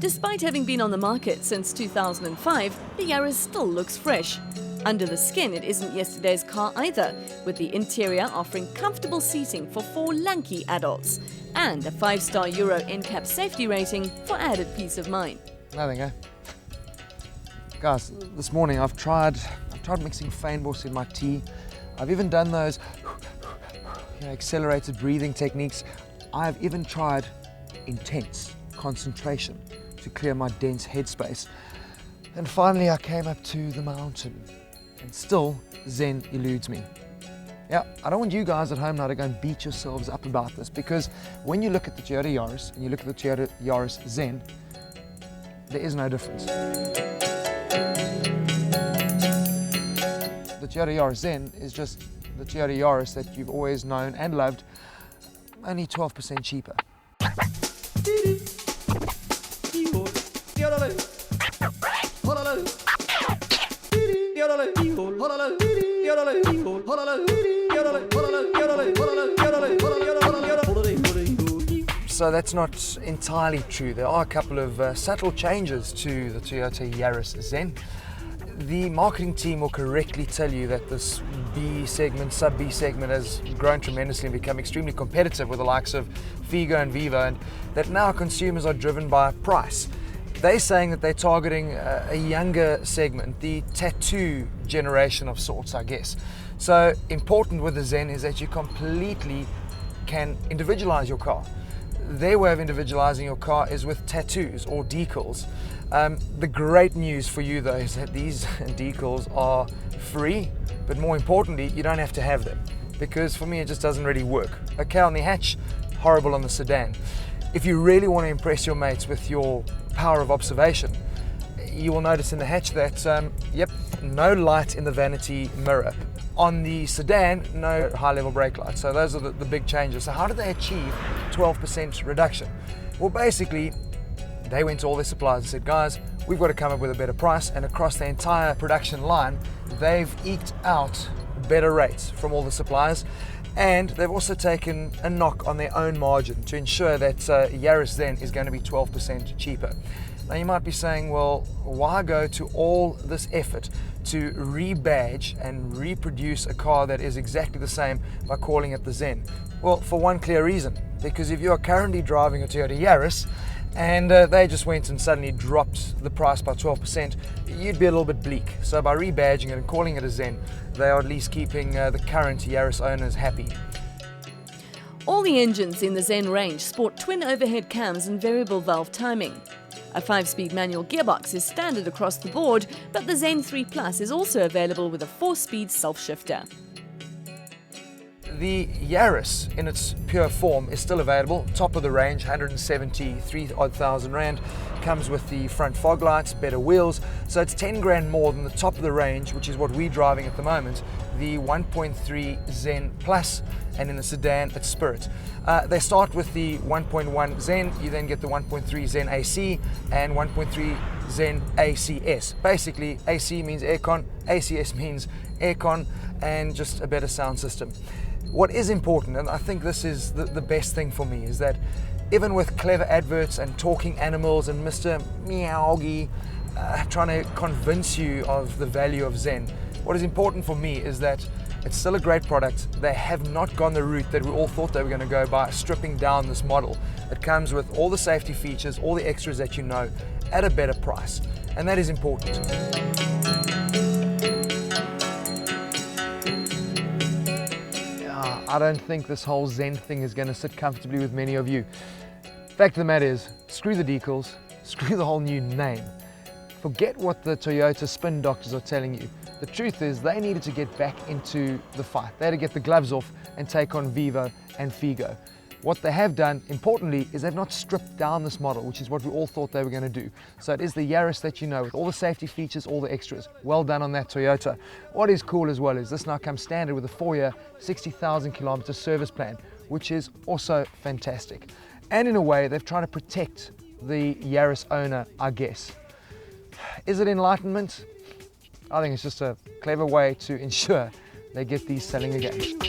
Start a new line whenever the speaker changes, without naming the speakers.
Despite having been on the market since 2005, the Yaris still looks fresh. Under the skin, it isn't yesterday's car either, with the interior offering comfortable seating for 4 lanky adults and a 5-star Euro NCAP safety rating for added peace of mind.
Nothing, eh? Guys, this morning I've tried mixing fynbos in my tea. I've even done those accelerated breathing techniques. I've even tried intense concentration to clear my dense headspace. And finally I came up to the mountain, and still Zen eludes me. Yeah, I don't want you guys at home now to go and beat yourselves up about this, because when you look at the Toyota Yaris and you look at the Toyota Yaris Zen, there is no difference. The Toyota Yaris Zen is just the Toyota Yaris that you've always known and loved, only 12% cheaper. So that's not entirely true. There are a couple of subtle changes to the Toyota Yaris Zen. The marketing team will correctly tell you that this B segment, sub-B segment has grown tremendously and become extremely competitive with the likes of Figo and Vivo, and that now consumers are driven by price. They're saying that they're targeting a younger segment, the tattoo generation of sorts, I guess. So important with the Zen is that you completely can individualize your car. Their way of individualizing your car is with tattoos or decals. The great news for you though is that these decals are free, but more importantly, you don't have to have them, because for me it just doesn't really work. Okay, on the hatch, horrible on the sedan. If you really want to impress your mates with your power of observation, you will notice in the hatch that, no light in the vanity mirror. On the sedan, no high-level brake lights. So those are the big changes. So how did they achieve 12% reduction? Well, basically, they went to all their suppliers and said, guys, we've got to come up with a better price, and across the entire production line, they've eked out better rates from all the suppliers. And they've also taken a knock on their own margin to ensure that Yaris Zen is going to be 12% cheaper. Now you might be saying, well, why go to all this effort to rebadge and reproduce a car that is exactly the same by calling it the Zen? Well, for one clear reason, because if you are currently driving a Toyota Yaris and they just went and suddenly dropped the price by 12%, you'd be a little bit bleak. So by rebadging it and calling it a Zen, they are at least keeping the current Yaris owners happy.
All the engines in the Zen range sport twin overhead cams and variable valve timing. A 5-speed manual gearbox is standard across the board, but the Zen 3 Plus is also available with a 4-speed self-shifter.
The Yaris in its pure form is still available, top of the range, 173,000 Rand, comes with the front fog lights, better wheels, so it's 10 grand more than the top of the range, which is what we're driving at the moment, the 1.3 Zen Plus, and in the sedan it's Spirit. They start with the 1.1 Zen, you then get the 1.3 Zen AC and 1.3 Zen ACS. Basically, AC means aircon, ACS means aircon, and just a better sound system. What is important, and I think this is the best thing for me, is that even with clever adverts and talking animals and Mr. Meowgy trying to convince you of the value of Zen, what is important for me is that it's still a great product. They have not gone the route that we all thought they were going to go by, stripping down this model. It comes with all the safety features, all the extras that you know, at a better price, and that is important. I don't think this whole Zen thing is going to sit comfortably with many of you. Fact of the matter is, screw the decals, screw the whole new name. Forget what the Toyota spin doctors are telling you. The truth is, they needed to get back into the fight. They had to get the gloves off and take on Vivo and Figo. What they have done, importantly, is they've not stripped down this model, which is what we all thought they were going to do. So it is the Yaris that you know, with all the safety features, all the extras. Well done on that, Toyota. What is cool as well is this now comes standard with a 4-year, 60,000 kilometer service plan, which is also fantastic. And in a way, they've tried to protect the Yaris owner, I guess. Is it enlightenment? I think it's just a clever way to ensure they get these selling again.